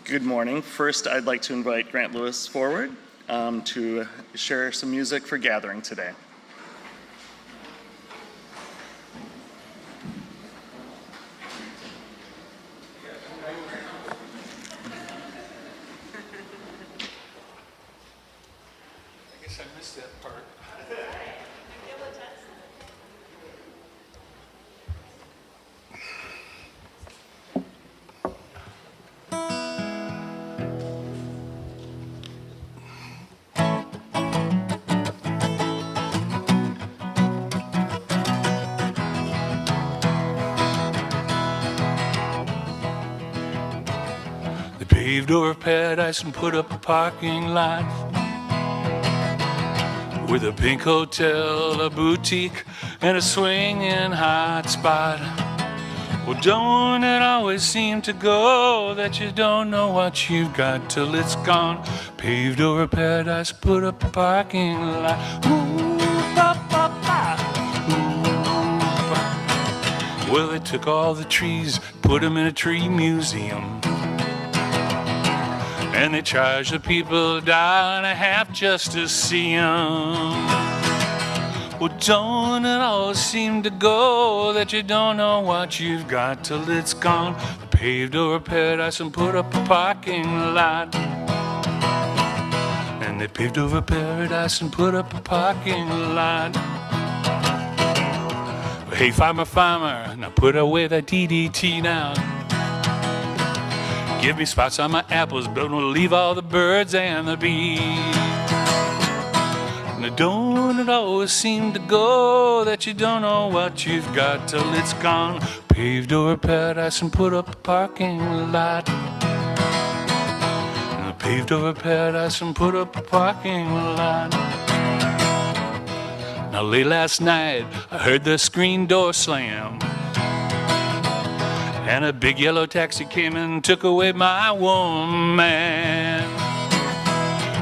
Good morning. First, I'd like to invite Grant Lewis forward to share some music for Gathering today. I guess I missed that part. They paved over paradise and put up a parking lot with a pink hotel, a boutique, and a swinging hot spot. Well, don't it always seem to go that you don't know what you've got till it's gone? Paved over paradise, put up a parking lot. Ooh, ba, ba, ba. Ooh, ba. Well, they took all the trees, put them in a tree museum, and they charged the people $1.50 just to see them. Well, don't it always seem to go that you don't know what you've got till it's gone? Paved over paradise and put up a parking lot. And they paved over paradise and put up a parking lot. Hey, farmer, farmer, now put away that DDT now. Give me spots on my apples, but don't leave all the birds and the bees. Now don't it always seem to go that you don't know what you've got till it's gone? Paved over paradise and put up a parking lot. And paved over paradise and put up a parking lot. Now late last night I heard the screen door slam, and a big yellow taxi came and took away my woman.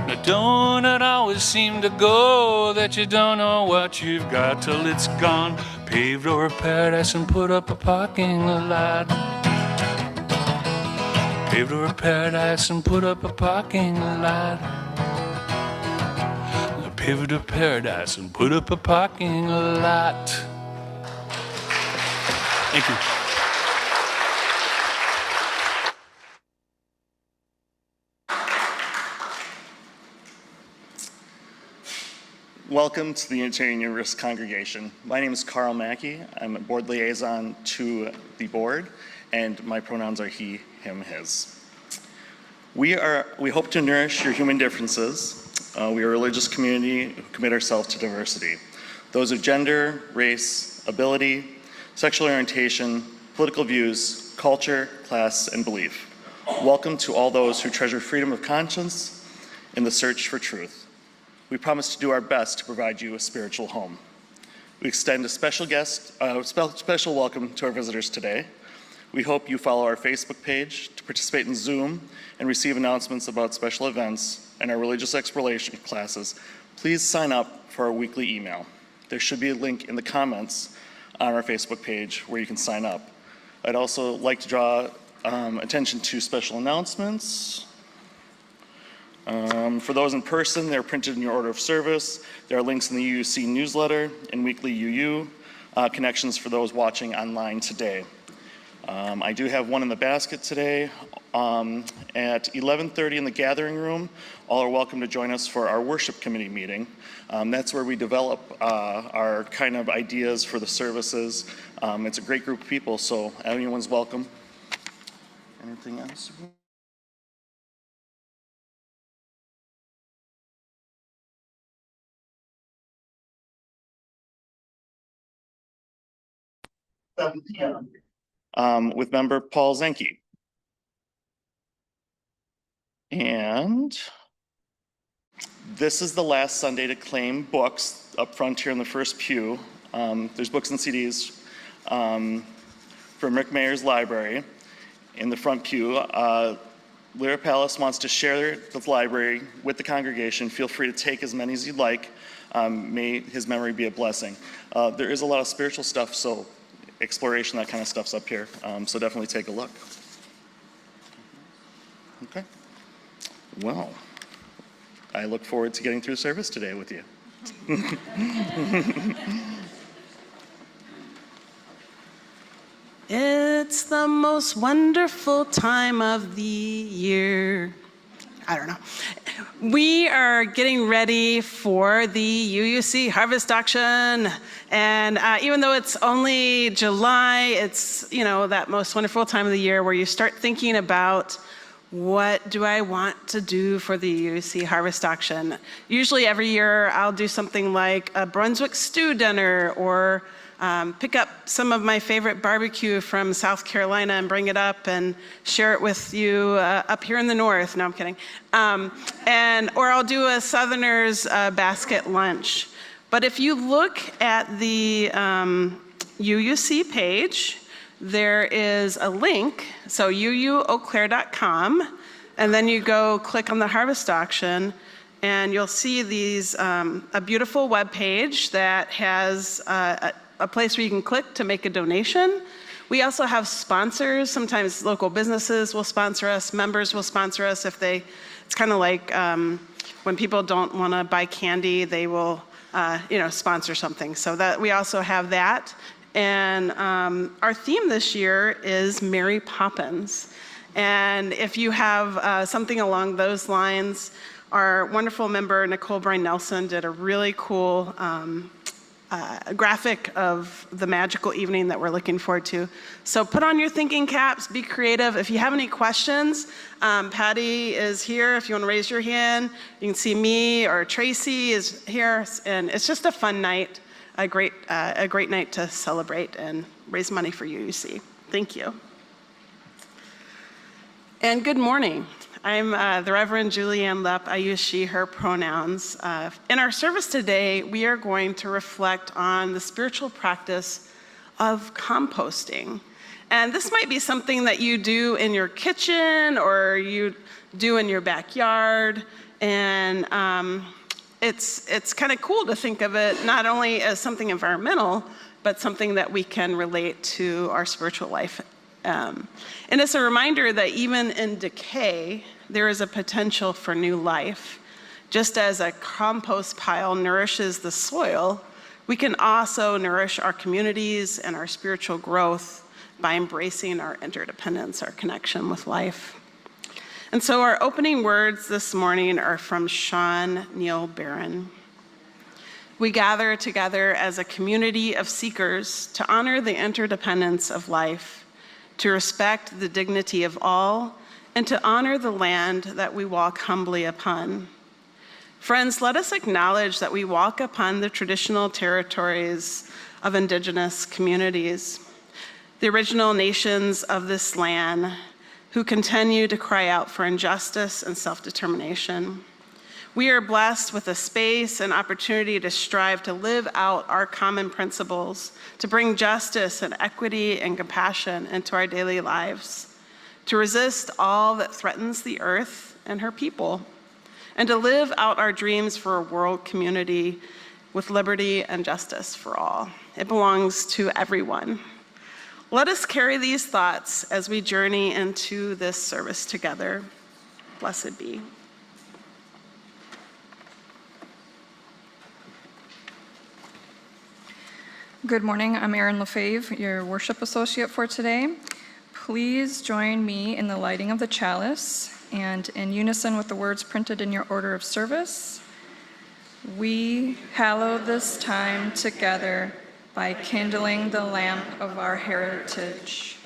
Now don't it always seem to go that you don't know what you've got till it's gone? Paved over paradise and put up a parking lot. Paved over paradise and put up a parking lot. Paved over paradise and put up a parking lot. Thank you. Welcome to the Unitarian Universalist Congregation. My name is Carl Mackey. I'm a board liaison to the board, and my pronouns are he, him, his. We hope to nourish your human differences. We are a religious community who commit ourselves to diversity. Those of gender, race, ability, sexual orientation, political views, culture, class, and belief. Welcome to all those who treasure freedom of conscience in the search for truth. We promise to do our best to provide you a spiritual home. We extend a special welcome to our visitors today. We hope you follow our Facebook page to participate in Zoom and receive announcements about special events and our religious exploration classes. Please sign up for our weekly email. There should be a link in the comments on our Facebook page where you can sign up. I'd also like to draw attention to special announcements. For those in person, they're printed in your order of service. There are links in the UUC newsletter and weekly UU connections for those watching online today. I do have one in the basket today. At 11:30 in the gathering room, all are welcome to join us for our worship committee meeting. That's where we develop our kind of ideas for the services. It's a great group of people, so everyone's welcome. Anything else? With member Paul Zenke. And this is the last Sunday to claim books up front here in the first pew. There's books and CDs from Rick Mayer's library in the front pew. Lyra Palace wants to share the library with the congregation. Feel free to take as many as you'd like. May his memory be a blessing. There is a lot of spiritual stuff, so exploration, that kind of stuff's up here. So definitely take a look. Okay. Well, I look forward to getting through service today with you. It's the most wonderful time of the year. I don't know. We are getting ready for the UUC harvest auction. And even though it's only July, it's, that most wonderful time of the year where you start thinking about what do I want to do for the UUC harvest auction. Usually every year I'll do something like a Brunswick stew dinner or pick up some of my favorite barbecue from South Carolina and bring it up and share it with you up here in the north. No, I'm kidding. Or I'll do a Southerner's basket lunch. But if you look at the UUC page, there is a link, so uueaukclair.com, and then you go click on the harvest auction, and you'll see these a beautiful web page that has a place where you can click to make a donation. We also have sponsors. Sometimes local businesses will sponsor us, members will sponsor us if it's kind of like when people don't want to buy candy, they will sponsor something. So that we also have that. And our theme this year is Mary Poppins. And if you have something along those lines, our wonderful member Nicole Bryan Nelson did a really cool graphic of the magical evening that we're looking forward to. So put on your thinking caps, be creative. If you have any questions, Patty is here. If you want to raise your hand, you can see me, or Tracy is here. And it's just a fun night, a great night to celebrate and raise money for UUC. Thank you. And good morning. I'm the Reverend Julianne Lepp. I use she, her pronouns. In our service today, we are going to reflect on the spiritual practice of composting. And this might be something that you do in your kitchen or you do in your backyard. And it's kind of cool to think of it not only as something environmental, but something that we can relate to our spiritual life. And it's a reminder that even in decay, there is a potential for new life. Just as a compost pile nourishes the soil, we can also nourish our communities and our spiritual growth by embracing our interdependence, our connection with life. And so our opening words this morning are from Sean Neil Barron. We gather together as a community of seekers to honor the interdependence of life, to respect the dignity of all, and to honor the land that we walk humbly upon. Friends, let us acknowledge that we walk upon the traditional territories of indigenous communities, the original nations of this land who continue to cry out for injustice and self-determination. We are blessed with a space and opportunity to strive to live out our common principles, to bring justice and equity and compassion into our daily lives, to resist all that threatens the earth and her people, and to live out our dreams for a world community with liberty and justice for all. It belongs to everyone. Let us carry these thoughts as we journey into this service together. Blessed be. Good morning, I'm Erin Lefebvre, your worship associate for today. Please join me in the lighting of the chalice, and in unison with the words printed in your order of service, we hallow this time together by kindling the lamp of our heritage.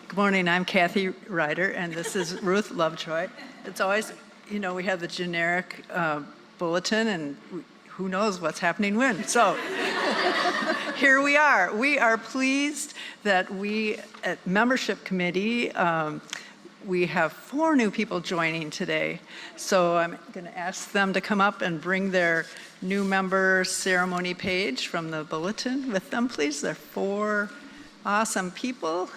Good morning, I'm Kathy Ryder, and this is Ruth Lovejoy. It's always, we have the generic bulletin, and who knows what's happening when. So Here we are. We are pleased that we, at Membership Committee, we have 4 new people joining today. So I'm going to ask them to come up and bring their new member ceremony page from the bulletin with them, please. They're 4 awesome people.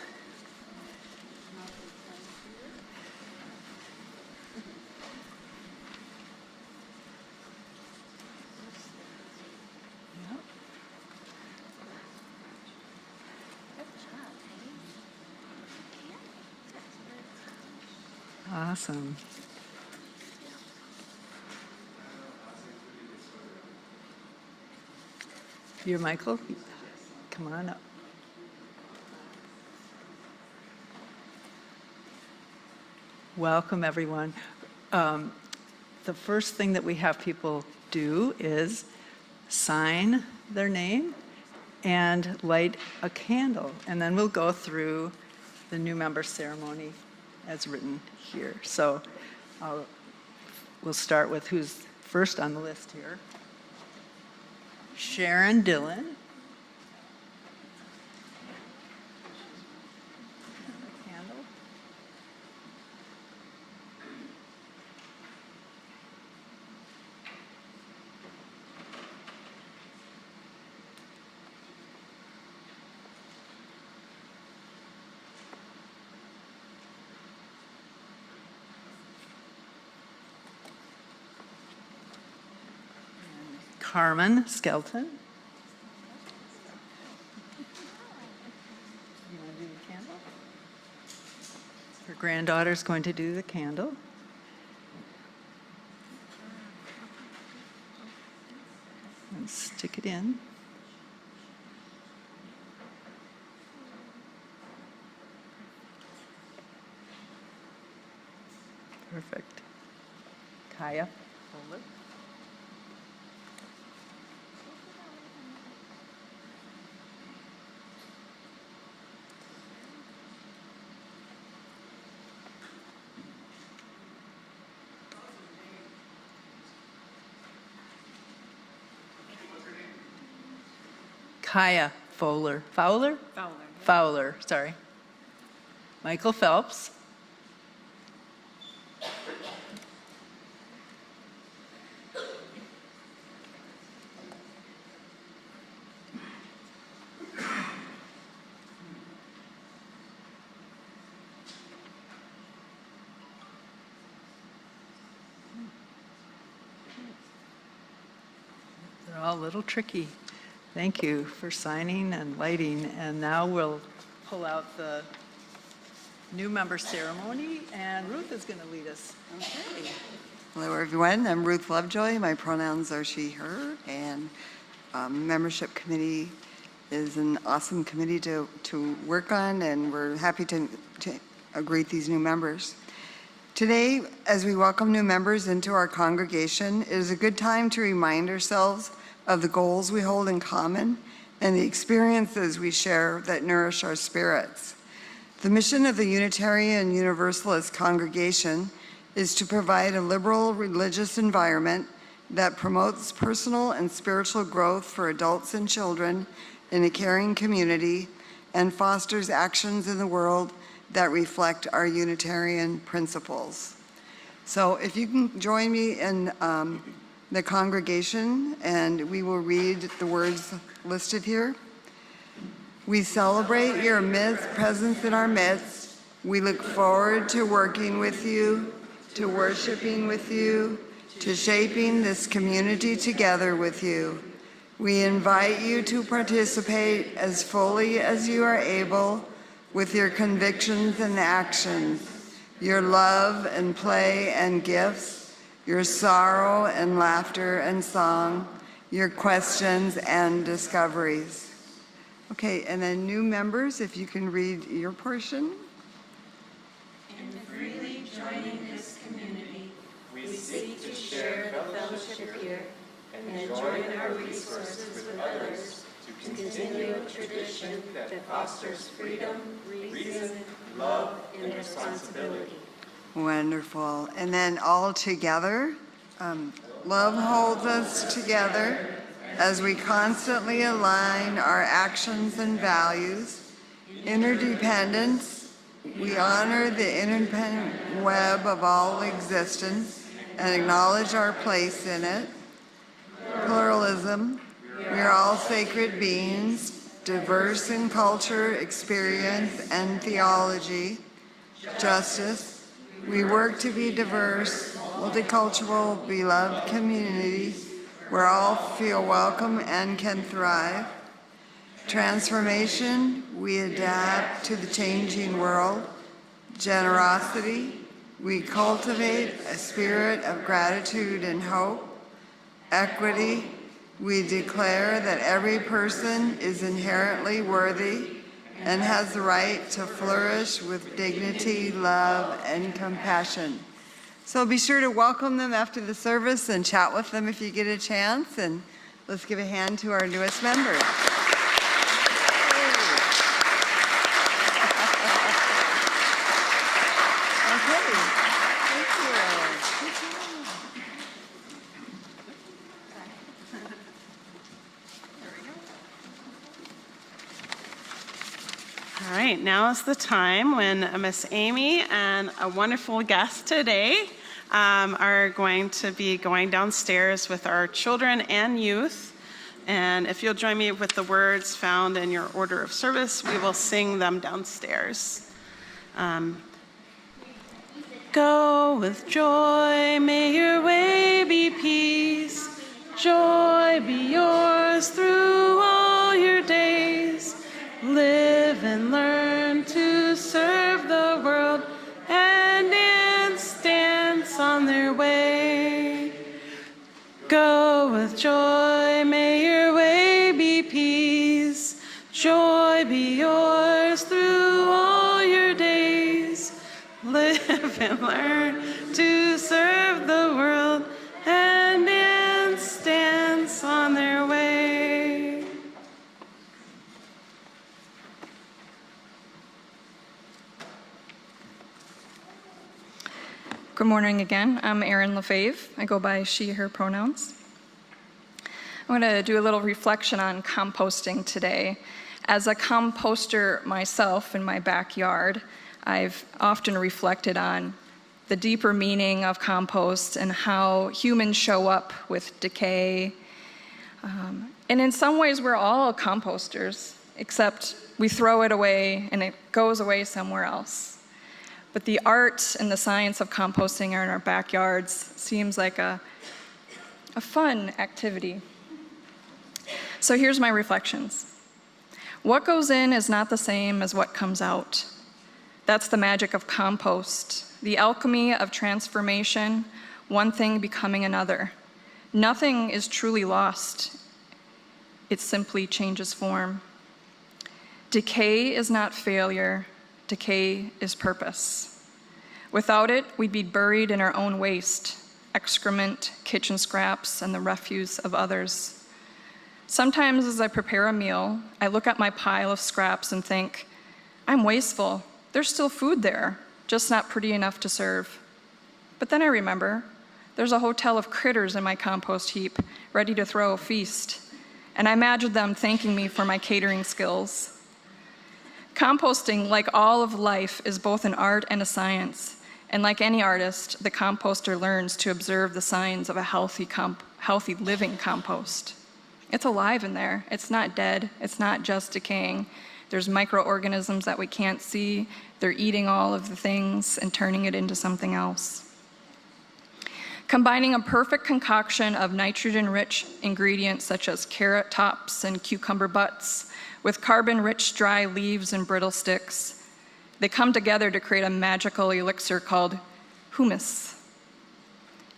Awesome. You're Michael? Come on up. Welcome, everyone. The first thing that we have people do is sign their name and light a candle, and then we'll go through the new member ceremony as written here. So we'll start with who's first on the list here. Sharon Dillon. Candle. Carmen Skelton. You want to do the candle? Her granddaughter's going to do the candle. And stick it in. Perfect. Kaya, hold it. Kaya Fowler. Fowler? Fowler. Fowler, sorry. Michael Phelps. They're all a little tricky. Thank you for signing and lighting. And now we'll pull out the new member ceremony, and Ruth is going to lead us. Okay. Hello, everyone. I'm Ruth Lovejoy. My pronouns are she, her, and membership committee is an awesome committee to work on, and we're happy to greet these new members. Today, as we welcome new members into our congregation, it is a good time to remind ourselves of the goals we hold in common and the experiences we share that nourish our spirits. The mission of the Unitarian Universalist congregation is to provide a liberal religious environment that promotes personal and spiritual growth for adults and children in a caring community and fosters actions in the world that reflect our Unitarian principles. So if you can join me in the congregation, and we will read the words listed here. We celebrate your presence in our midst. We look forward to working with you, to worshiping with you, to shaping this community together with you. We invite you to participate as fully as you are able with your convictions and actions, your love and play and gifts, your sorrow and laughter and song, your questions and discoveries. Okay, and then new members, if you can read your portion. In freely joining this community, we seek to share the fellowship here and join our resources with others to continue a tradition that fosters freedom, reason, love, and responsibility. Wonderful. And then all together, love holds us together as we constantly align our actions and values. Interdependence, we honor the interdependent web of all existence and acknowledge our place in it. Pluralism, we are all sacred beings, diverse in culture, experience, and theology. Justice, we work to be diverse, multicultural, beloved community where all feel welcome and can thrive. Transformation, we adapt to the changing world. Generosity, we cultivate a spirit of gratitude and hope. Equity, we declare that every person is inherently worthy and has the right to flourish with dignity, love, and compassion. So be sure to welcome them after the service and chat with them if you get a chance. And let's give a hand to our newest member. All right, now is the time when Miss Amy and a wonderful guest today are going to be going downstairs with our children and youth. And if you'll join me with the words found in your order of service, we will sing them downstairs. Go with joy, may your way be peace. Joy be yours through all your days. Live and learn to serve the world and dance on their way. Go with joy, may your way be peace. Joy be yours through all your days. Live and learn to serve the world and dance on their way. Good morning again. I'm Erin Lefebvre. I go by she, her pronouns. I'm going to do a little reflection on composting today. As a composter myself in my backyard, I've often reflected on the deeper meaning of compost and how humans show up with decay. And in some ways, we're all composters, except we throw it away and it goes away somewhere else. But the art and the science of composting are in our backyards seems like a fun activity. So here's my reflections. What goes in is not the same as what comes out. That's the magic of compost, the alchemy of transformation, one thing becoming another. Nothing is truly lost. It simply changes form. Decay is not failure. Decay is purpose. Without it, we'd be buried in our own waste, excrement, kitchen scraps, and the refuse of others. Sometimes as I prepare a meal, I look at my pile of scraps and think, I'm wasteful. There's still food there, just not pretty enough to serve. But then I remember, there's a hotel of critters in my compost heap, ready to throw a feast. And I imagine them thanking me for my catering skills. Composting, like all of life, is both an art and a science. And like any artist, the composter learns to observe the signs of a healthy living compost. It's alive in there. It's not dead. It's not just decaying. There's microorganisms that we can't see. They're eating all of the things and turning it into something else. Combining a perfect concoction of nitrogen-rich ingredients such as carrot tops and cucumber butts with carbon-rich dry leaves and brittle sticks, they come together to create a magical elixir called humus.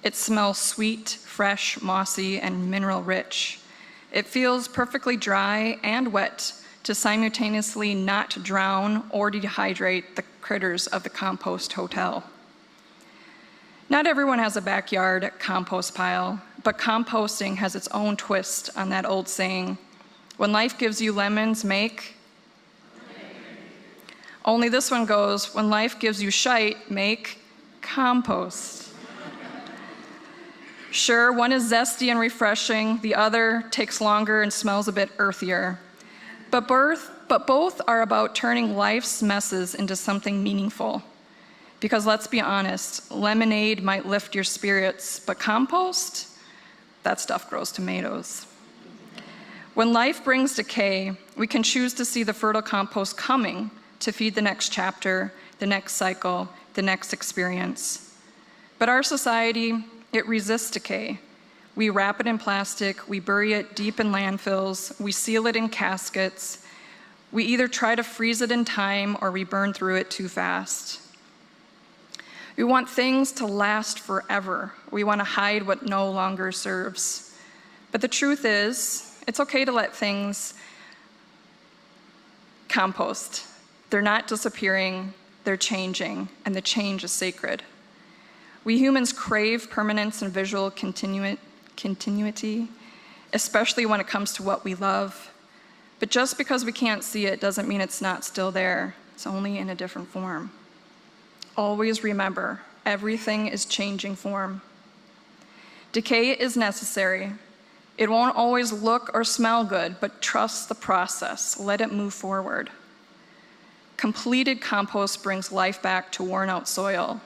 It smells sweet, fresh, mossy, and mineral-rich. It feels perfectly dry and wet to simultaneously not drown or dehydrate the critters of the compost hotel. Not everyone has a backyard compost pile, but composting has its own twist on that old saying, when life gives you lemons, make. Only this one goes, when life gives you shite, make compost. Sure, one is zesty and refreshing, the other takes longer and smells a bit earthier. But both are about turning life's messes into something meaningful. Because let's be honest, lemonade might lift your spirits, but compost, that stuff grows tomatoes. When life brings decay, we can choose to see the fertile compost coming to feed the next chapter, the next cycle, the next experience. But our society, it resists decay. We wrap it in plastic, we bury it deep in landfills, we seal it in caskets. We either try to freeze it in time or we burn through it too fast. We want things to last forever. We want to hide what no longer serves. But the truth is, it's okay to let things compost. They're not disappearing, they're changing, and the change is sacred. We humans crave permanence and visual continuity, especially when it comes to what we love. But just because we can't see it doesn't mean it's not still there. It's only in a different form. Always remember, everything is changing form. Decay is necessary. It won't always look or smell good, but trust the process. Let it move forward. Completed compost brings life back to worn out soil.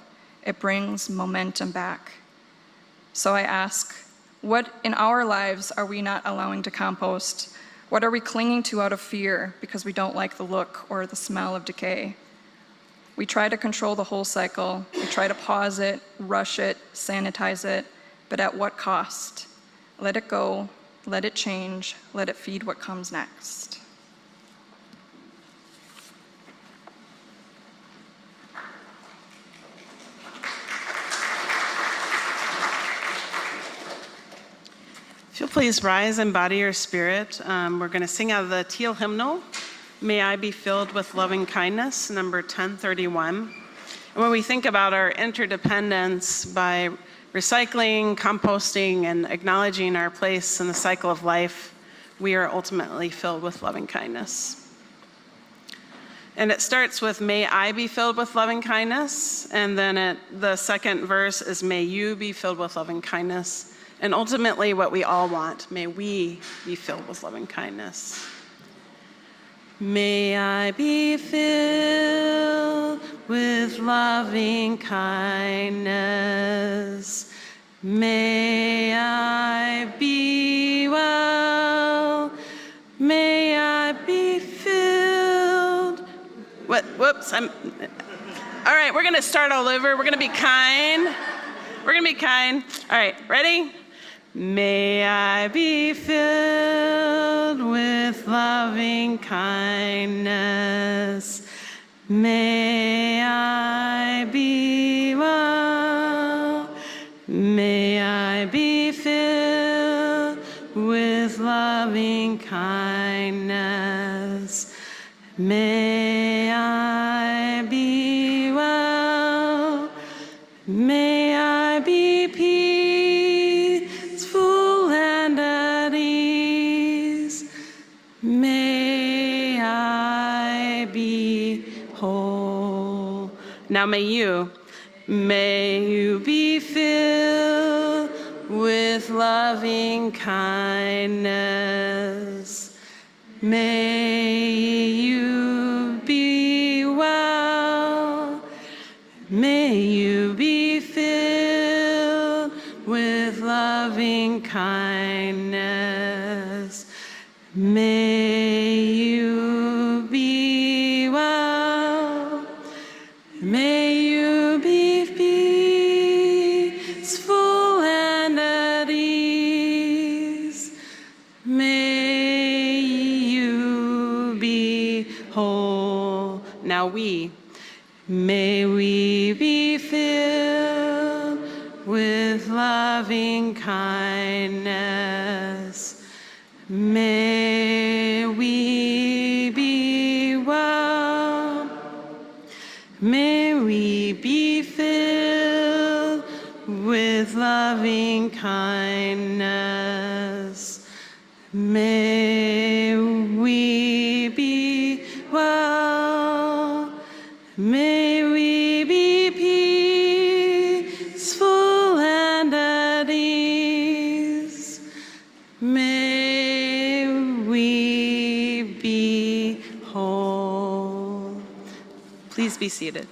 It brings momentum back. So I ask, what in our lives are we not allowing to compost? What are we clinging to out of fear because we don't like the look or the smell of decay? We try to control the whole cycle. We try to pause it, rush it, sanitize it, but at what cost? Let it go, let it change, let it feed what comes next. If you'll please rise and body your spirit, we're going to sing out of the teal hymnal, May I Be Filled with Loving Kindness, number 1031. And when we think about our interdependence by recycling, composting, and acknowledging our place in the cycle of life, we are ultimately filled with loving kindness. And it starts with, may I be filled with loving kindness, and then the second verse is, may you be filled with loving kindness. And ultimately what we all want, may we be filled with loving kindness. May I be filled with loving kindness. May I be well. May I be filled. Whoops. All right, we're going to start all over. We're going to be kind. We're going to be kind. All right, ready? May I be filled with loving kindness. May I be well. May I be filled with loving kindness. May I be well. May I be peaceful and at ease. May I be whole. Now may you be filled with loving kindness. May you be well. May you be filled with loving kindness. May you be well. May you be peaceful and at ease. May you be whole. Now may we be filled with loving kindness. May we be well. May we be filled with loving kindness. May we be well. May we be peaceful and at ease. Hold. Please be seated.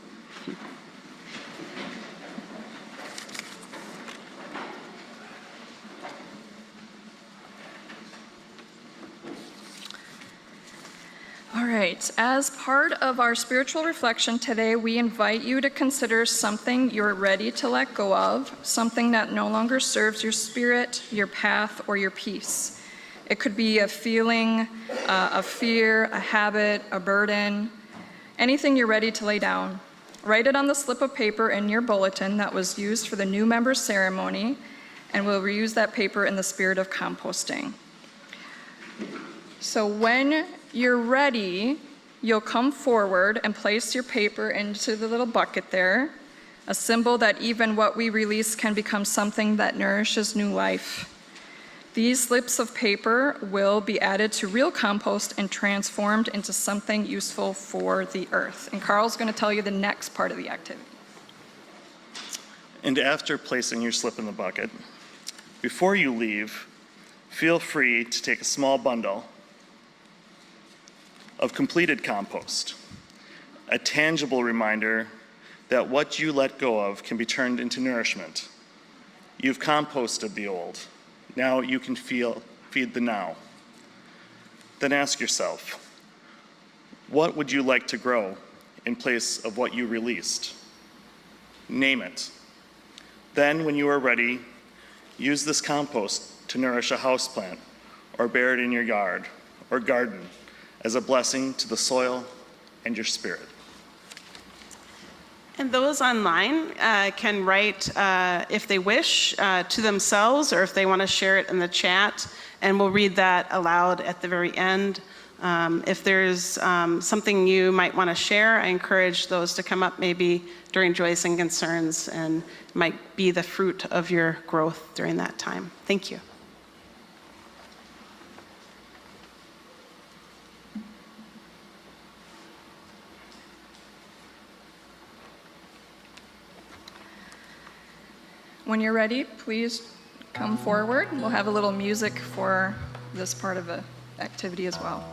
All right, as part of our spiritual reflection today, we invite you to consider something you're ready to let go of, something that no longer serves your spirit, your path, or your peace. It could be a feeling, a fear, a habit, a burden, anything you're ready to lay down. Write it on the slip of paper in your bulletin that was used for the new member ceremony, and we'll reuse that paper in the spirit of composting. So when you're ready, you'll come forward and place your paper into the little bucket there, a symbol that even what we release can become something that nourishes new life. These slips of paper will be added to real compost and transformed into something useful for the earth. And Carl's going to tell you the next part of the activity. And after placing your slip in the bucket, before you leave, feel free to take a small bundle of completed compost, a tangible reminder that what you let go of can be turned into nourishment. You've composted the old. Now you can feed the now. Then ask yourself, what would you like to grow in place of what you released? Name it. Then, when you are ready, use this compost to nourish a houseplant or bear it in your yard or garden as a blessing to the soil and your spirit. And those online can write, if they wish, to themselves, or if they want to share it in the chat, and we'll read that aloud at the very end. If there's something you might want to share, I encourage those to come up maybe during Joys and Concerns, and might be the fruit of your growth during that time. Thank you. When you're ready, please come forward. We'll have a little music for this part of the activity as well.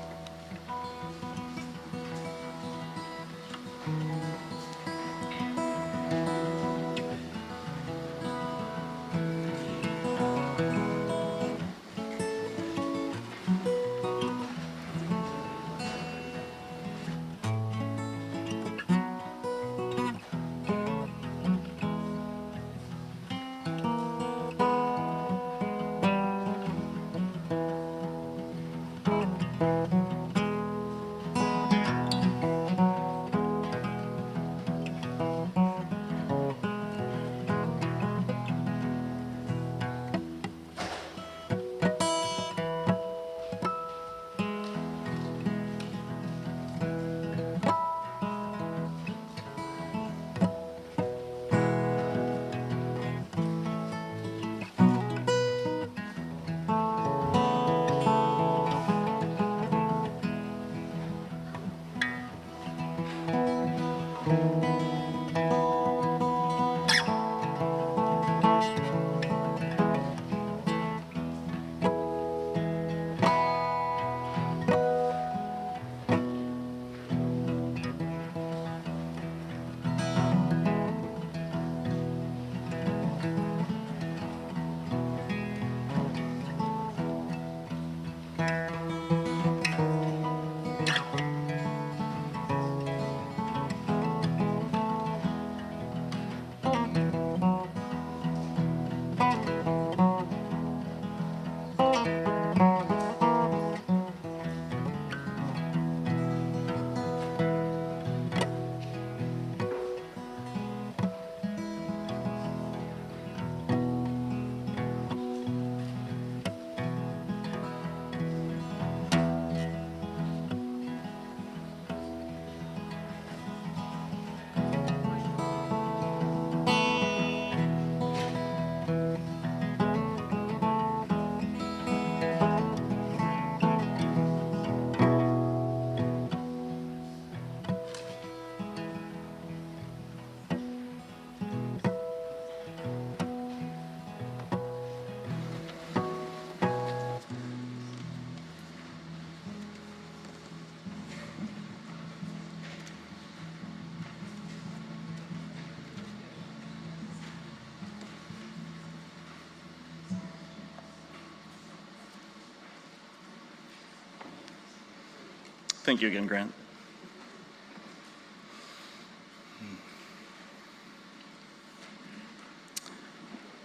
Thank you again, Grant.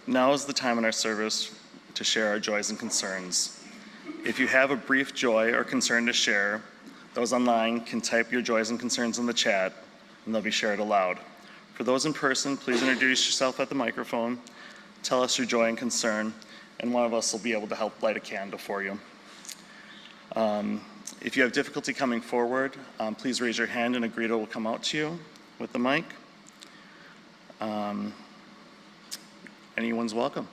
Now is the time in our service to share our joys and concerns. If you have a brief joy or concern to share, those online can type your joys and concerns in the chat, and they'll be shared aloud. For those in person, please introduce yourself at the microphone, tell us your joy and concern, and one of us will be able to help light a candle for you. If you have difficulty coming forward, please raise your hand and a greeter will come out to you with the mic. Anyone's welcome.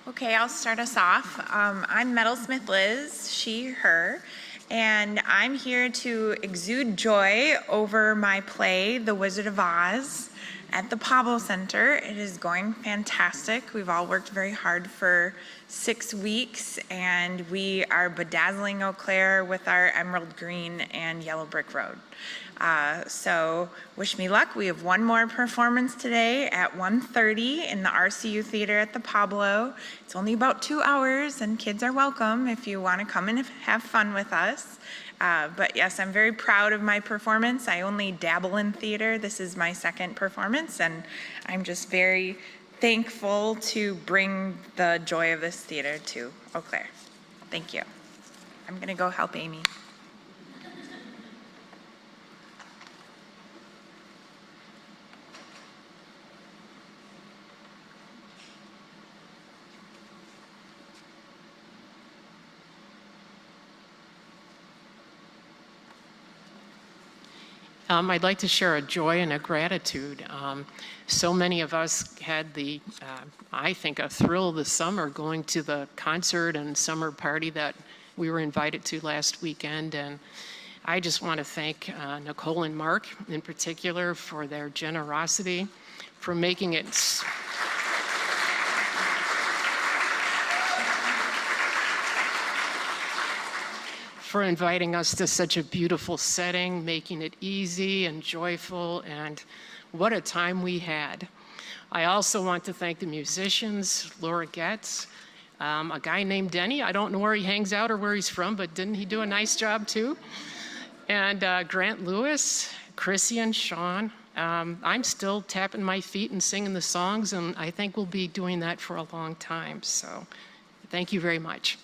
Okay, I'll start us off. I'm Metalsmith Liz, she, her, and I'm here to exude joy over my play, The Wizard of Oz, at the Pablo Center. It is going fantastic. We've all worked very hard for 6 weeks, and we are bedazzling Eau Claire with our emerald green and yellow brick road. So wish me luck. We have one more performance today at 1:30 in the RCU Theater at the Pablo. It's only about 2 hours, and kids are welcome if you want to come and have fun with us. But yes, I'm very proud of my performance. I only dabble in theater. This is my second performance, and I'm just very thankful to bring the joy of this theater to Eau Claire. Thank you. I'm going to go help Amy. I'd like to share a joy and a gratitude. So many of us had the, I think, a thrill this summer going to the concert and summer party that we were invited to last weekend. And I just want to thank Nicole and Mark in particular for their generosity, for making it for inviting us to such a beautiful setting, making it easy and joyful, and what a time we had. I also want to thank the musicians, Laura Getz, a guy named Denny. I don't know where he hangs out or where he's from, but didn't he do a nice job too? And Grant Lewis, Chrissy and Sean. I'm still tapping my feet and singing the songs, and I think we'll be doing that for a long time. So thank you very much.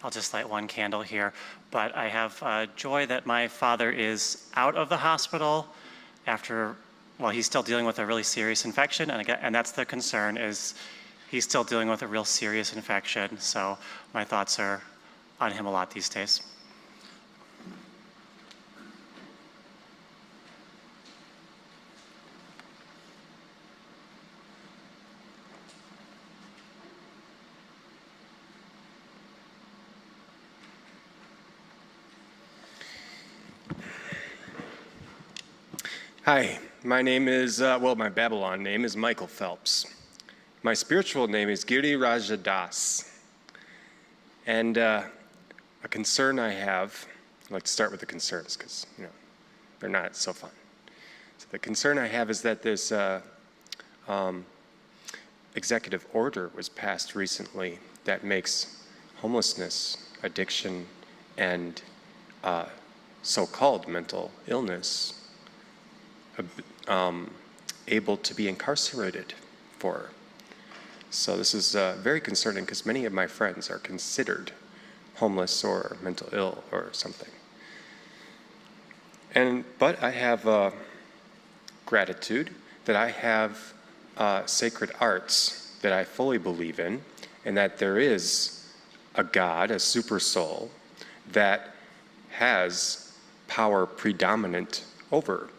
I'll just light one candle here, but I have joy that my father is out of the hospital after, well, he's still dealing with a really serious infection, and that's the concern, is he's still dealing with a real serious infection, so my thoughts are on him a lot these days. Hi, my name is, my Babylon name is Michael Phelps. My spiritual name is Giri Rajadas. And a concern I have, I'd like to start with the concerns because, they're not so fun. So the concern I have is that this executive order was passed recently that makes homelessness, addiction, and so-called mental illness able to be incarcerated for. So this is very concerning because many of my friends are considered homeless or mental ill or something. But I have gratitude that I have sacred arts that I fully believe in, and that there is a God, a super soul, that has power predominant over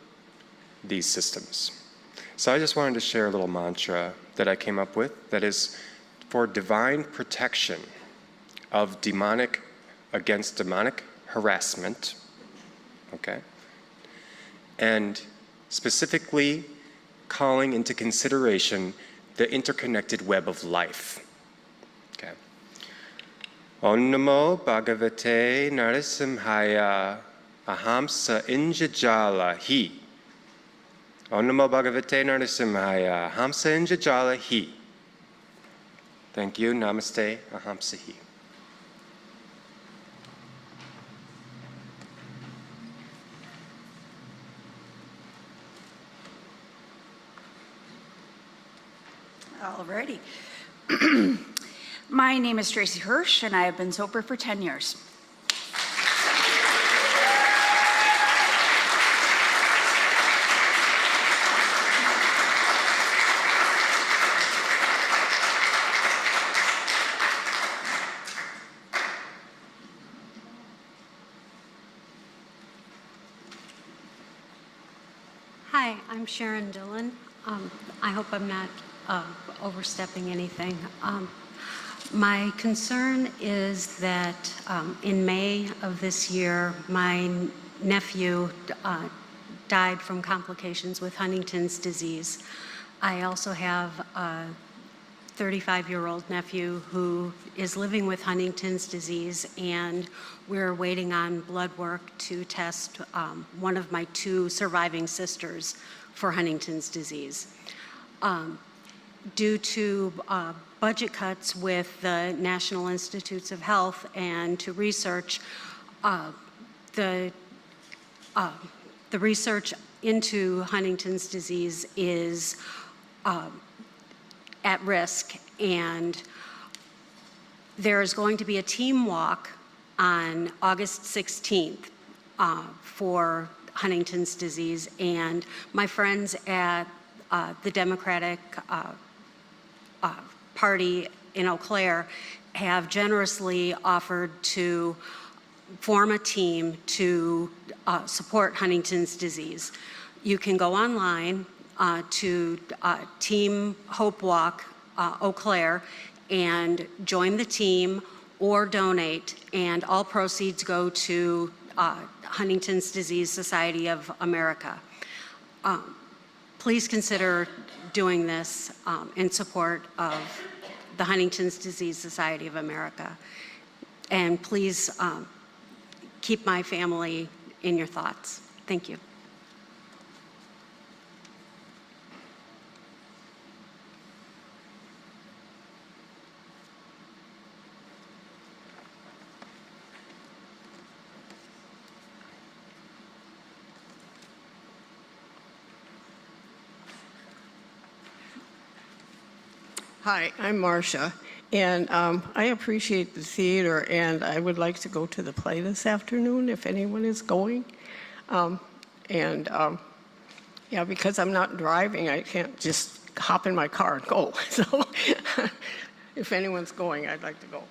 these systems. So I just wanted to share a little mantra that I came up with that is for divine protection of against demonic harassment, okay? And specifically calling into consideration the interconnected web of life, okay? Om Namo Bhagavate Narasimhaya Ahamsa Injajala Hi. Om Namo Bhagavate Narasimhaya Ahamsa Injajala Hi. Thank you. Namaste. Ahamsa Hi. Alrighty. My name is Tracy Hirsch, and I have been sober for 10 years. Hi, I'm Sharon Dillon. I hope I'm not overstepping anything. My concern is that in May of this year, my nephew died from complications with Huntington's disease. I also have a 35-year-old nephew who is living with Huntington's disease, and we're waiting on blood work to test one of my 2 surviving sisters for Huntington's disease. Due to budget cuts with the National Institutes of Health and to research, the research into Huntington's disease is at risk, and there is going to be a team walk on August 16th for Huntington's disease, and my friends at the Democratic Party in Eau Claire have generously offered to form a team to support Huntington's disease. You can go online to Team Hope Walk Eau Claire and join the team or donate, and all proceeds go to Huntington's Disease Society of America. Please consider doing this in support of the Huntington's Disease Society of America. And please keep my family in your thoughts. Thank you. Hi, I'm Marcia, and I appreciate the theater, and I would like to go to the play this afternoon if anyone is going. Yeah, because I'm not driving, I can't just hop in my car and go. So if anyone's going, I'd like to go.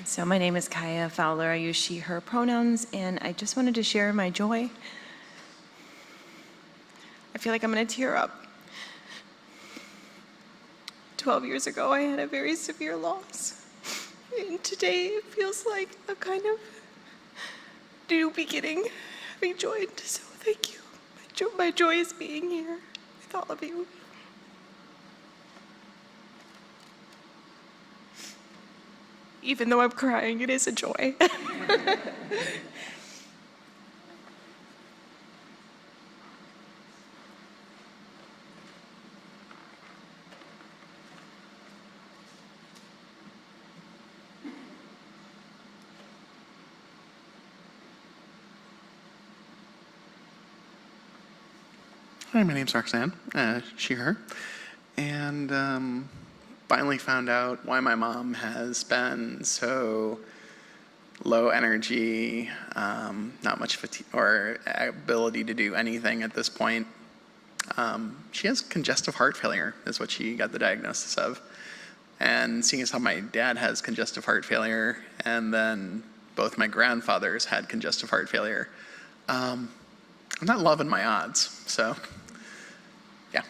So my name is Kaya Fowler. I use she, her pronouns, and I just wanted to share my joy. I feel like I'm going to tear up. 12 years ago, I had a very severe loss. And today, it feels like a kind of new beginning, having joined. So thank you. My joy is being here with all of you. Even though I'm crying, it is a joy. Hi, my name's Roxanne, she, her, and finally found out why my mom has been so low energy, not much fatigue or ability to do anything at this point. She has congestive heart failure is what she got the diagnosis of. And seeing as how my dad has congestive heart failure, and then both my grandfathers had congestive heart failure, I'm not loving my odds, so yeah.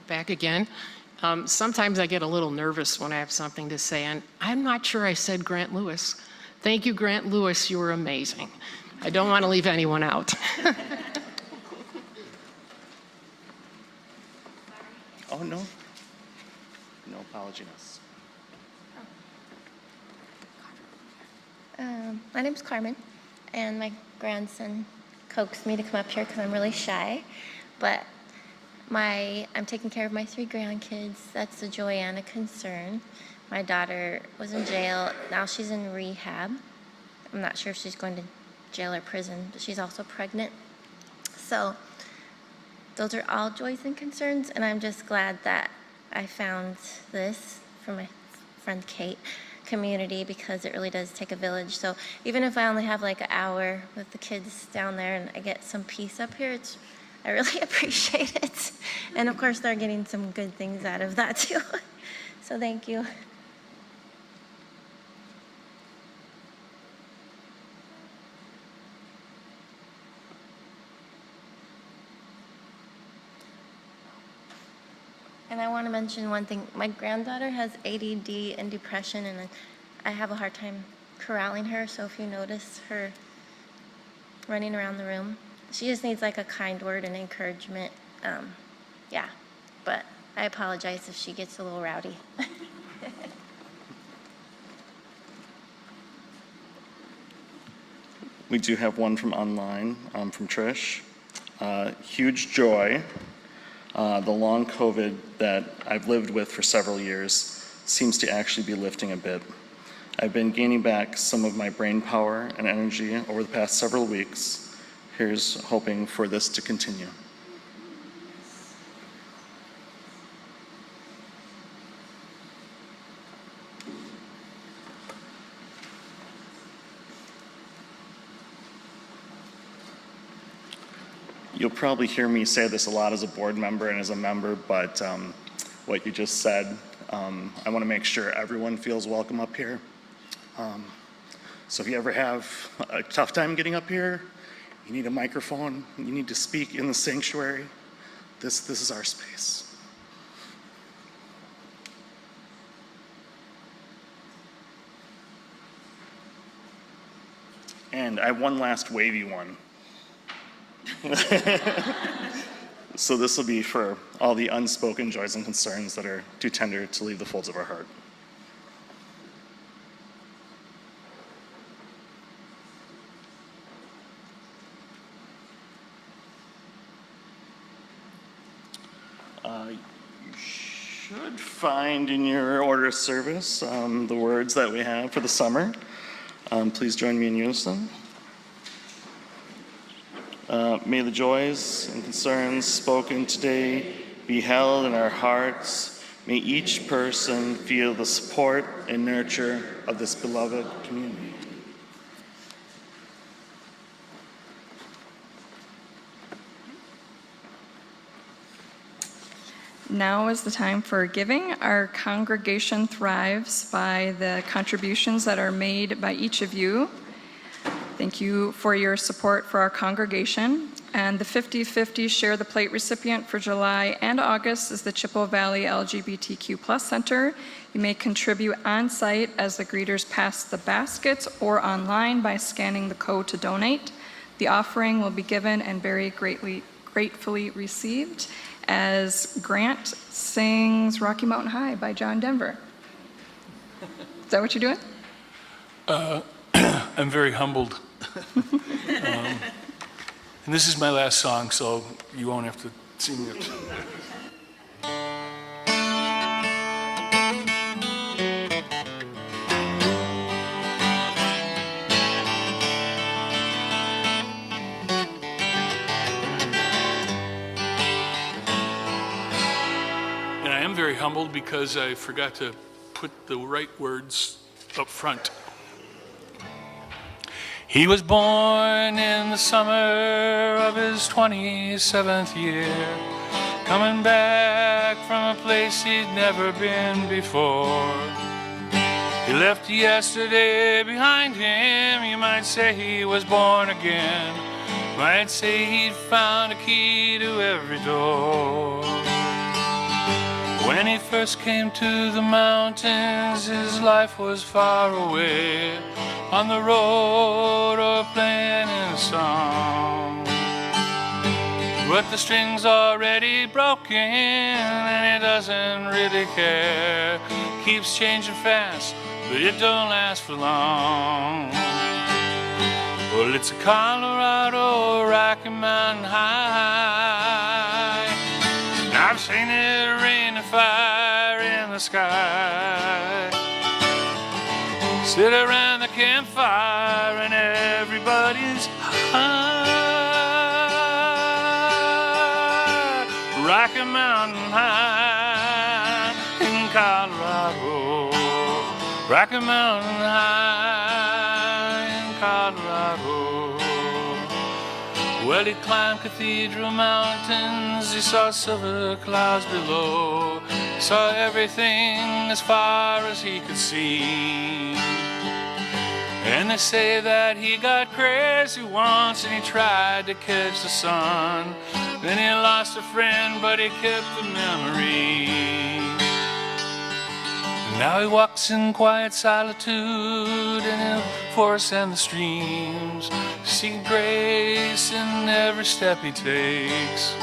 Back again. Sometimes I get a little nervous when I have something to say, and I'm not sure I said Grant Lewis. Thank you, Grant Lewis. You were amazing. I don't want to leave anyone out. Oh, no. No apologies. My name's Carmen, and my grandson coaxed me to come up here because I'm really shy. But I'm taking care of my 3 grandkids. That's the Julianne concern. My daughter was in jail. Now she's in rehab. I'm not sure if she's going to jail or prison, but she's also pregnant. So those are all joys and concerns, and I'm just glad that I found this from my friend Kate community, because it really does take a village. So even if I only have like an hour with the kids down there and I get some peace up here, I really appreciate it. And of course they're getting some good things out of that too. So thank you. And I want to mention one thing. My granddaughter has ADD and depression, and I have a hard time corralling her. So if you notice her running around the room, she just needs like a kind word and encouragement. Yeah, but I apologize if she gets a little rowdy. We do have one from online, from Trish. Huge joy. The long COVID that I've lived with for several years seems to actually be lifting a bit. I've been gaining back some of my brain power and energy over the past several weeks. Here's hoping for this to continue. You'll probably hear me say this a lot as a board member and as a member, but what you just said, I want to make sure everyone feels welcome up here. So if you ever have a tough time getting up here, you need a microphone, you need to speak in the sanctuary, this is our space. And I have one last wavy one. So this will be for all the unspoken joys and concerns that are too tender to leave the folds of our heart. You should find in your order of service the words that we have for the summer. Please join me in unison. May the joys and concerns spoken today be held in our hearts. May each person feel the support and nurture of this beloved community. Now is the time for giving. Our congregation thrives by the contributions that are made by each of you. Thank you for your support for our congregation. And the 50-50 Share the Plate recipient for July and August is the Chippewa Valley LGBTQ+ Center. You may contribute on site as the greeters pass the baskets or online by scanning the code to donate. The offering will be given and very gratefully received as Grant sings Rocky Mountain High by John Denver. Is that what you're doing? I'm very humbled. And this is my last song, so you won't have to sing it. And I am very humbled because I forgot to put the right words up front. He was born in the summer of his 27th year, coming back from a place he'd never been before. He left yesterday behind him. You might say he was born again. Might say he'd found a key to every door. When he first came to the mountains, his life was far away, on the road or playing in a song. But the string's already broken and he doesn't really care. Keeps changing fast, but it don't last for long. Well, it's a Colorado Rocky Mountain high. I've seen it rain and fire in the sky. Sit around the campfire and everybody's high. Rocky Mountain high in Colorado. Rocky Mountain high in Colorado. Well, he climbed Cathedral Mountains, he saw silver clouds below, he saw everything as far as he could see. And they say that he got crazy once and he tried to catch the sun. Then he lost a friend, but he kept the memory. Now he walks in quiet solitude in the forests and the streams, seeking grace in every step he takes.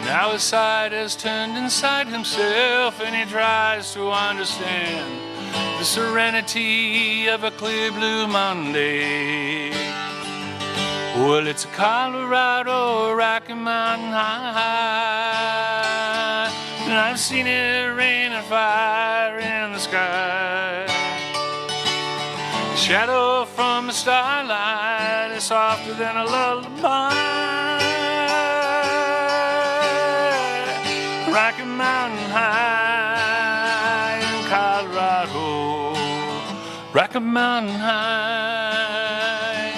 Now his sight has turned inside himself and he tries to understand the serenity of a clear blue Monday. Well, it's a Colorado Rocky Mountain high, and I've seen it rain and fire in the sky. The shadow from the starlight is softer than a lullaby. Rocky Mountain high in Colorado. Rocky Mountain high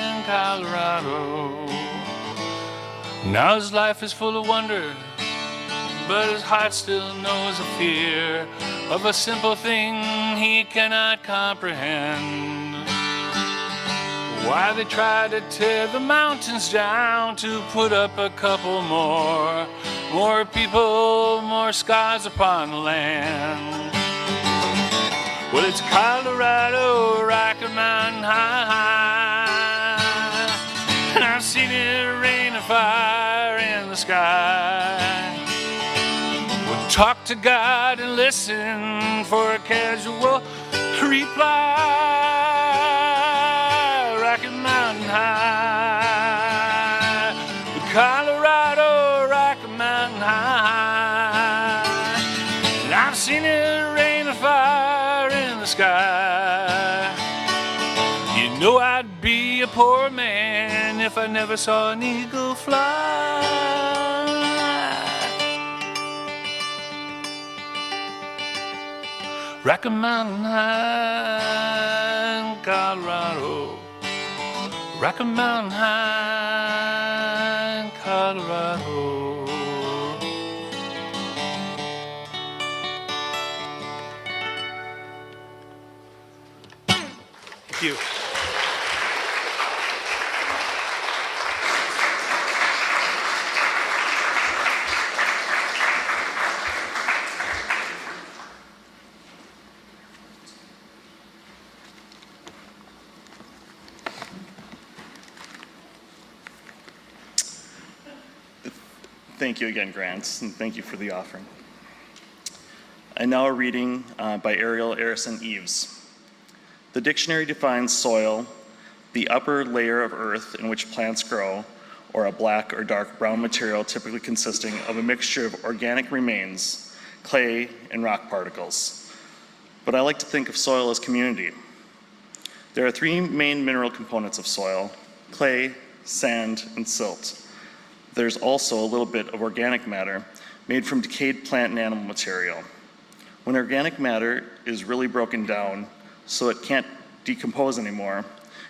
in Colorado. Now his life is full of wonder, but his heart still knows a fear of a simple thing he cannot comprehend. Why they try to tear the mountains down to put up a couple more people, more scars upon the land. Well, it's Colorado Rocky Mountain high, and I've seen it rain and fire in the sky. We'll talk to God and listen for a casual reply. Rocky Mountain high, the Colorado Rocky Mountain high, and I've seen it rain and fire in the sky. You know I'd be a poor man if I never saw an eagle fly. Rocky Mountain high in Colorado. Rocky Mountain high in Colorado. Thank you. Thank you again, Grant, and thank you for the offering. And now a reading by Ariel Arison Eves. The dictionary defines soil, the upper layer of earth in which plants grow, or a black or dark brown material typically consisting of a mixture of organic remains, clay, and rock particles. But I like to think of soil as community. There are three main mineral components of soil: clay, sand, and silt. There's also a little bit of organic matter made from decayed plant and animal material. When organic matter is really broken down so it can't decompose anymore,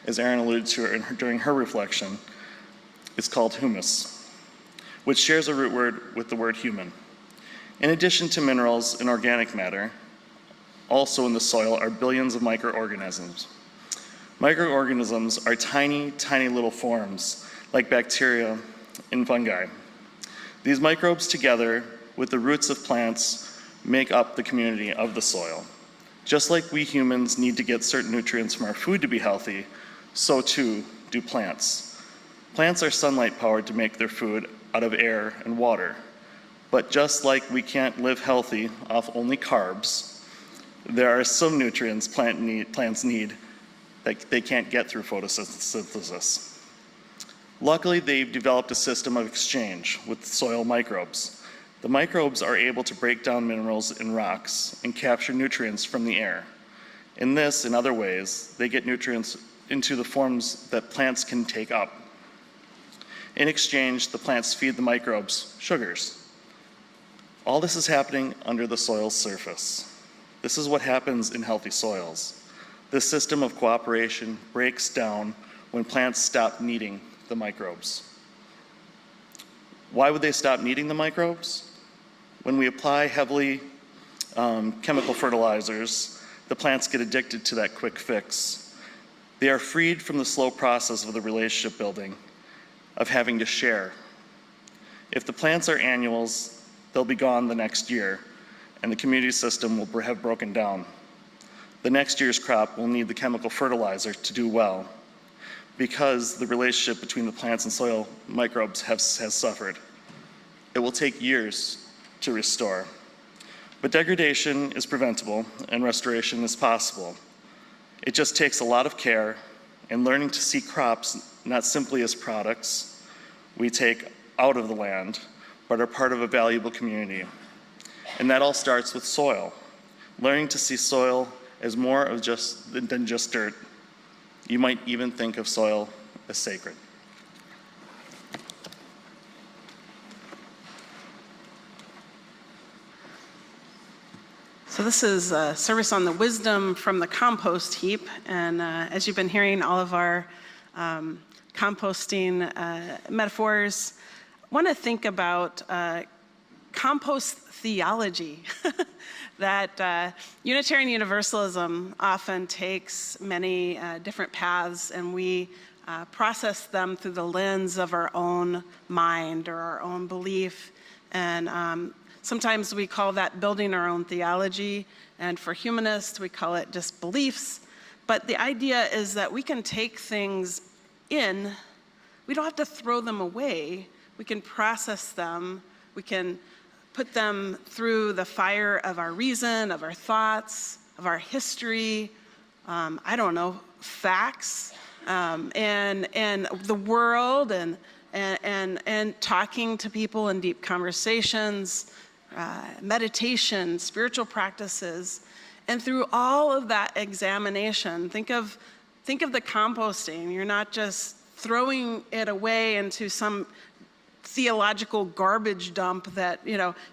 as Erin alluded to during her reflection, is called humus, which shares a root word with the word human. In addition to minerals and organic matter, also in the soil are billions of microorganisms. Microorganisms are tiny, tiny little forms like bacteria and fungi. These microbes together with the roots of plants make up the community of the soil. Just like we humans need to get certain nutrients from our food to be healthy, so too do plants. Plants are sunlight powered to make their food out of air and water. But just like we can't live healthy off only carbs, there are some nutrients plants need that they can't get through photosynthesis. Luckily, they've developed a system of exchange with soil microbes. The microbes are able to break down minerals in rocks and capture nutrients from the air. In this and other ways, they get nutrients into the forms that plants can take up. In exchange, the plants feed the microbes sugars. All this is happening under the soil's surface. This is what happens in healthy soils. This system of cooperation breaks down when plants stop needing the microbes. Why would they stop needing the microbes? When we apply heavily chemical fertilizers, the plants get addicted to that quick fix. They are freed from the slow process of the relationship building, of having to share. If the plants are annuals, they'll be gone the next year, and the community system will have broken down. The next year's crop will need the chemical fertilizer to do well, because the relationship between the plants and soil microbes has suffered. It will take years to restore. But degradation is preventable and restoration is possible. It just takes a lot of care and learning to see crops not simply as products we take out of the land, but are part of a valuable community. And that all starts with soil. Learning to see soil as more of than just dirt. You might even think of soil as sacred. So this is a service on the wisdom from the compost heap. And as you've been hearing all of our composting metaphors, I want to think about compost theology. That Unitarian Universalism often takes many different paths, and we process them through the lens of our own mind or our own belief. And sometimes we call that building our own theology, and for humanists, we call it just beliefs. But the idea is that we can take things in, we don't have to throw them away, we can process them, we can put them through the fire of our reason, of our thoughts, of our history, facts, and the world, and talking to people in deep conversations, meditation, spiritual practices. And through all of that examination, think of the composting. You're not just throwing it away into some theological garbage dump that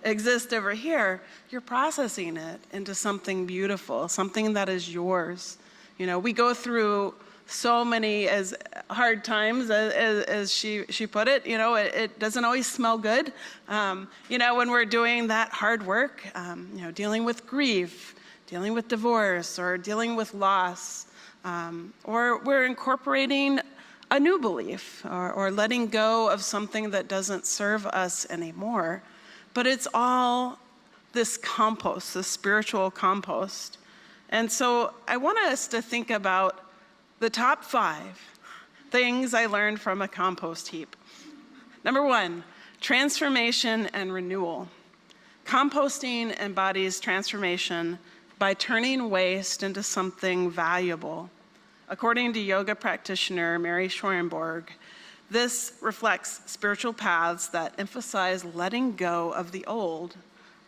exists over here. You're processing it into something beautiful, something that is yours. We go through so many as hard times, as she put it. It doesn't always smell good. When we're doing that hard work, dealing with grief, dealing with divorce, or dealing with loss, or we're incorporating a new belief, or letting go of something that doesn't serve us anymore. But it's all this compost, this spiritual compost. And so I want us to think about the top 5 things I learned from a compost heap. Number 1, transformation and renewal. Composting embodies transformation by turning waste into something valuable. According to yoga practitioner Mary Schoenborg, this reflects spiritual paths that emphasize letting go of the old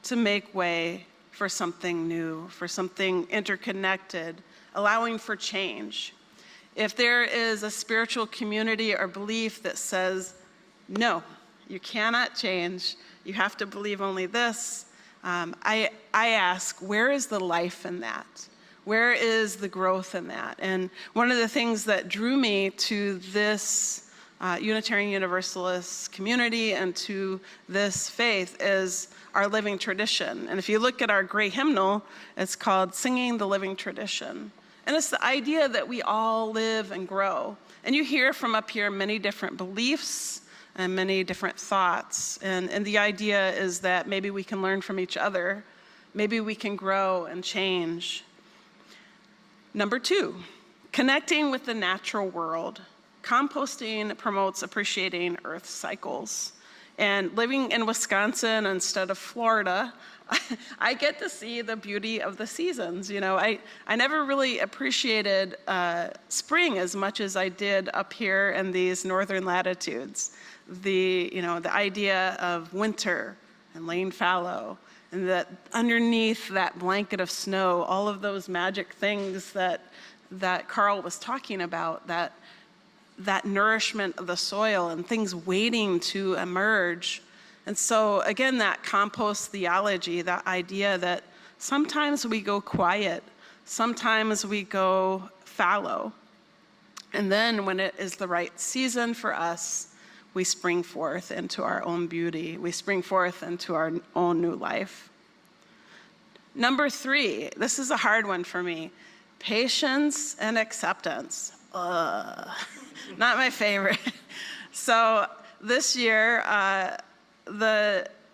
to make way for something new, for something interconnected, allowing for change. If there is a spiritual community or belief that says, no, you cannot change, you have to believe only this, I ask, where is the life in that? Where is the growth in that? And one of the things that drew me to this Unitarian Universalist community and to this faith is our living tradition. And if you look at our great hymnal, it's called Singing the Living Tradition. And it's the idea that we all live and grow. And you hear from up here many different beliefs and many different thoughts. And the idea is that maybe we can learn from each other. Maybe we can grow and change. Number 2, connecting with the natural world. Composting promotes appreciating Earth cycles. And living in Wisconsin instead of Florida, I get to see the beauty of the seasons. You know, I never really appreciated spring as much as I did up here in these northern latitudes. The idea of winter and laying fallow, and that underneath that blanket of snow, all of those magic things that Carl was talking about, that nourishment of the soil and things waiting to emerge. And so again, that compost theology, that idea that sometimes we go quiet, sometimes we go fallow. And then when it is the right season for us, we spring forth into our own beauty. We spring forth into our own new life. Number 3, this is a hard one for me. Patience and acceptance. Not my favorite. So this year,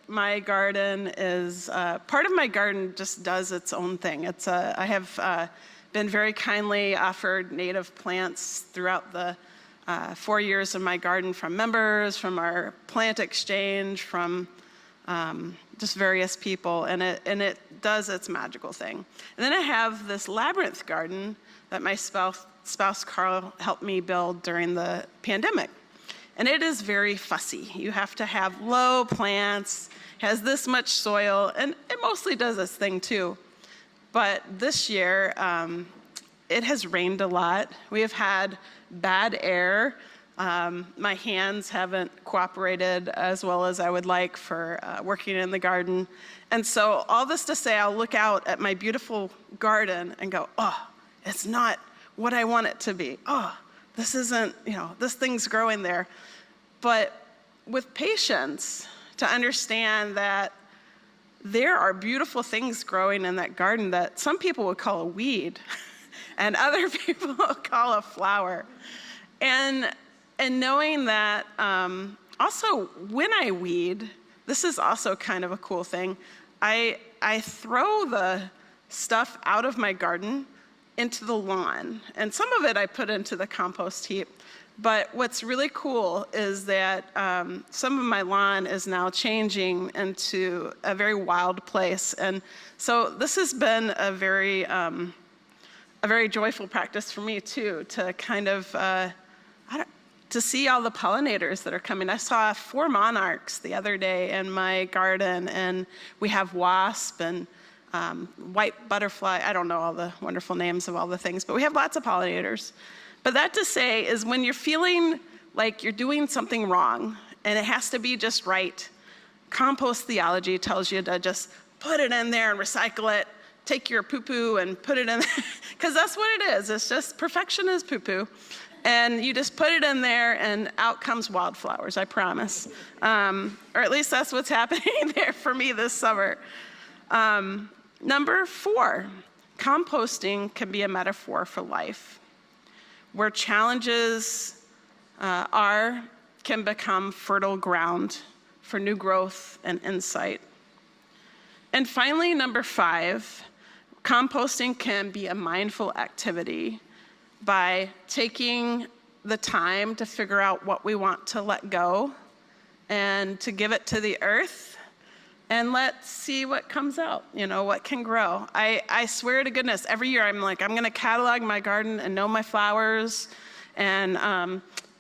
my garden is, part of my garden just does its own thing. I have been very kindly offered native plants throughout the 4 years of my garden from members, from our plant exchange, from just various people, and it does its magical thing. And then I have this labyrinth garden that my spouse Carl helped me build during the pandemic. And it is very fussy. You have to have low plants, has this much soil, and it mostly does its thing too. But this year, it has rained a lot. We have had bad air. My hands haven't cooperated as well as I would like for working in the garden. And so all this to say, I'll look out at my beautiful garden and go, oh, it's not what I want it to be. Oh, this isn't, this thing's growing there. But with patience, to understand that there are beautiful things growing in that garden that some people would call a weed and other people would call a flower. And knowing that also when I weed, this is also kind of a cool thing. I throw the stuff out of my garden into the lawn. And some of it I put into the compost heap. But what's really cool is that some of my lawn is now changing into a very wild place. And so this has been a very joyful practice for me too, to kind of, to see all the pollinators that are coming. I saw 4 monarchs the other day in my garden, and we have wasp and white butterfly. I don't know all the wonderful names of all the things, but we have lots of pollinators. But that to say is when you're feeling like you're doing something wrong and it has to be just right, compost theology tells you to just put it in there and recycle it, take your poo-poo and put it in there, because that's what it is. It's just perfection is poo-poo. And you just put it in there and out comes wildflowers, I promise. Or at least that's what's happening there for me this summer. Number 4, composting can be a metaphor for life, where challenges can become fertile ground for new growth and insight. And finally, number 5, composting can be a mindful activity by taking the time to figure out what we want to let go and to give it to the earth, and let's see what comes out, what can grow. I swear to goodness, every year I'm going to catalog my garden and know my flowers. And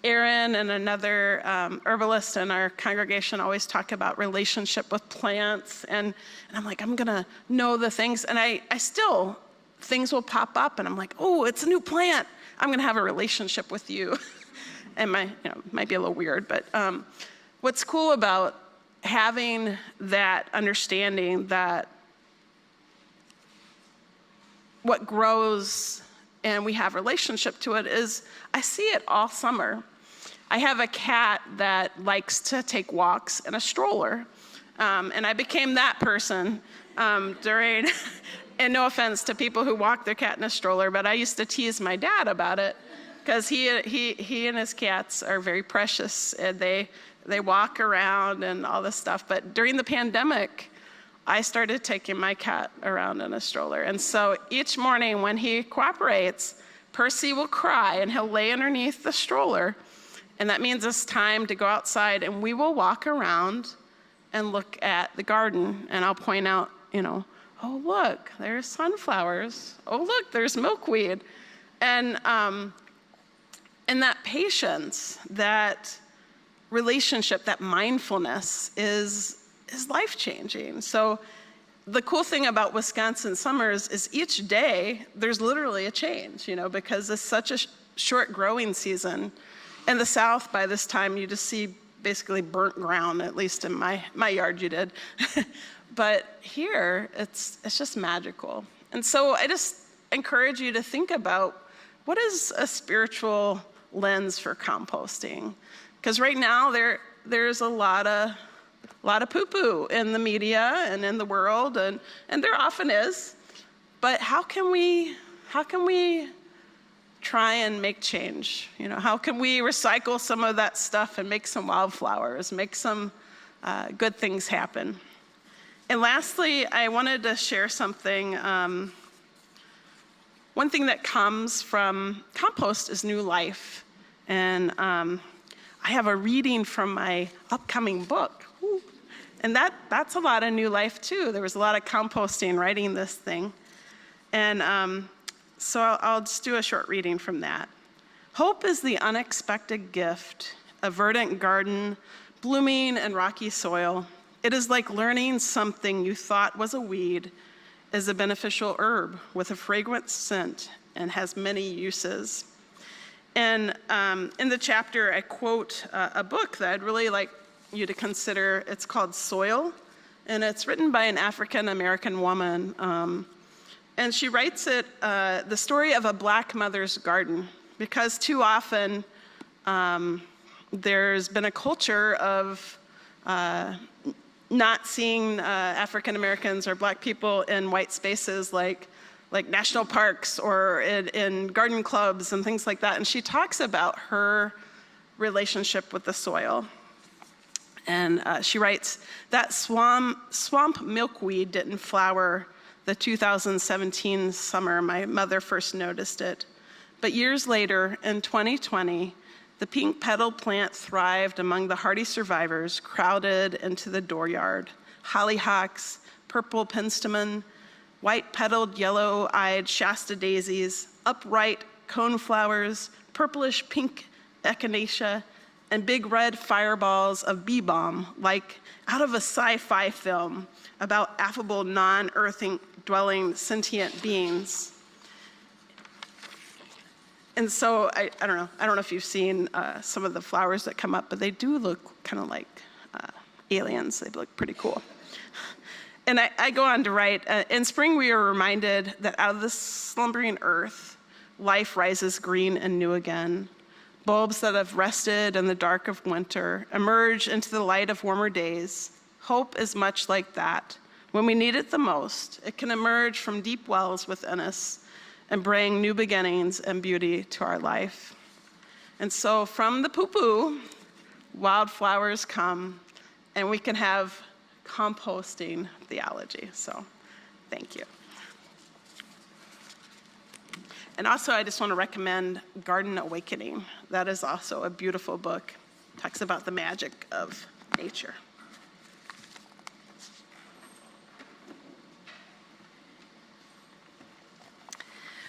Aaron and another herbalist in our congregation always talk about relationship with plants. And I'm I'm going to know the things. And I still, things will pop up and I'm oh, it's a new plant. I'm going to have a relationship with you. And might be a little weird, but what's cool about having that understanding that what grows and we have relationship to it is I see it all summer. I have a cat that likes to take walks in a stroller, and I became that person during, and no offense to people who walk their cat in a stroller, but I used to tease my dad about it because he and his cats are very precious, and they walk around and all this stuff. But during the pandemic, I started taking my cat around in a stroller. And so each morning when he cooperates, Percy will cry and he'll lay underneath the stroller. And that means it's time to go outside, and we will walk around and look at the garden. And I'll point out, oh, look, there's sunflowers. Oh, look, there's milkweed. And that patience, that relationship, that mindfulness is life-changing. So the cool thing about Wisconsin summers is each day there's literally a change, because it's such a short growing season. In the South, by this time, you just see basically burnt ground, at least in my yard you did. But here, it's just magical. And so I just encourage you to think about, what is a spiritual lens for composting? Because right now, there's a lot of poo-poo in the media and in the world, and there often is. But how can we try and make change? How can we recycle some of that stuff and make some wildflowers, make some good things happen? And lastly, I wanted to share something. One thing that comes from compost is new life. And I have a reading from my upcoming book. Ooh. And that's a lot of new life too. There was a lot of composting writing this thing. And so I'll just do a short reading from that. Hope is the unexpected gift, a verdant garden, blooming in rocky soil. It is like learning something you thought was a weed is a beneficial herb with a fragrant scent and has many uses. And in the chapter, I quote a book that I'd really like you to consider. It's called Soil, and it's written by an African-American woman. And she writes it, the story of a black mother's garden, because too often there's been a culture of not seeing African Americans or black people in white spaces like national parks or in garden clubs and things like that. And she talks about her relationship with the soil. And she writes, that swamp milkweed didn't flower the 2017 summer my mother first noticed it. But years later, in 2020, the pink-petaled plant thrived among the hardy survivors crowded into the dooryard. Hollyhocks, purple penstemon, white-petaled, yellow-eyed Shasta daisies, upright coneflowers, purplish pink echinacea, and big red fireballs of bee balm, like out of a sci-fi film about affable, non-earthing dwelling sentient beings. And so I don't know if you've seen some of the flowers that come up, but they do look kind of like aliens. They look pretty cool. And I go on to write, in spring we are reminded that out of the slumbering earth, life rises green and new again. Bulbs that have rested in the dark of winter emerge into the light of warmer days. Hope is much like that. When we need it the most, it can emerge from deep wells within us and bring new beginnings and beauty to our life. And so from the poo-poo, wildflowers come, and we can have composting theology. So thank you. And also, I just want to recommend Garden Awakening. That is also a beautiful book. It talks about the magic of nature.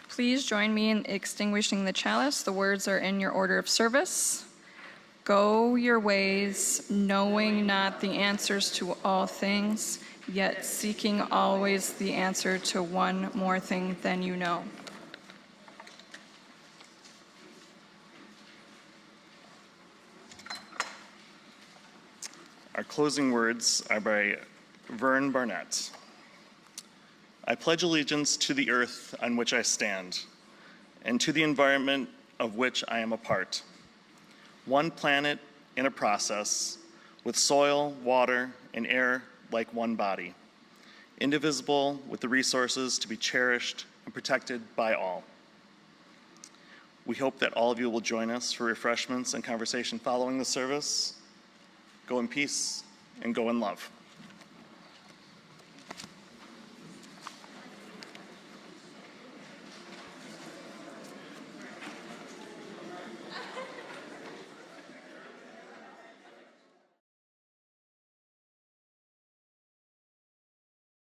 Please join me in extinguishing the chalice. The words are in your order of service. Go your ways, knowing not the answers to all things, yet seeking always the answer to one more thing than you know. Our closing words are by Vern Barnett. I pledge allegiance to the earth on which I stand, and to the environment of which I am a part. One planet in a process, with soil, water, and air like one body, indivisible with the resources to be cherished and protected by all. We hope that all of you will join us for refreshments and conversation following the service. Go in peace and go in love.